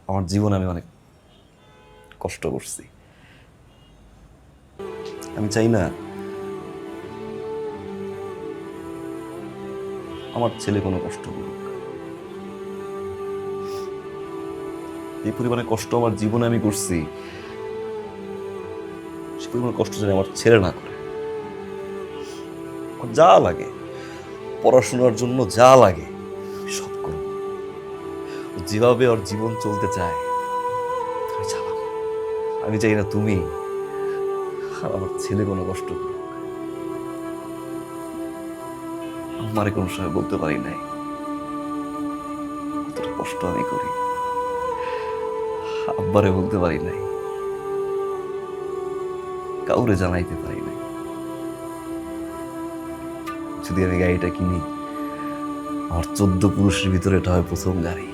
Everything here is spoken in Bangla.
আমার জীবনে আমি অনেক কষ্ট করছি। আমি চাই না আমার ছেলে কোনো কষ্ট করুক। এই পরিমাণে কষ্ট আমার জীবনে আমি করছি, সে পরিমাণে কষ্ট যেন আমার ছেলে না করে। আমার যা লাগে, পড়াশোনার জন্য যা লাগে আমি সব করব। ও যেভাবে ওর জীবন চলতে চায় আমি চালাবো। আমি চাই না তুমি আর আমার ছেলে কোনো কষ্ট করুক। আমারে কোনো সময় বলতে পারি নাই কতটা কষ্ট আমি করি। আব্বারে বলতে পারি নাই, কাউরে জানাইতে পারি নাই। যদি আমি গাড়িটা কিনি, আমার 14 পুরুষের ভিতরে এটা হয় প্রথম গাড়ি।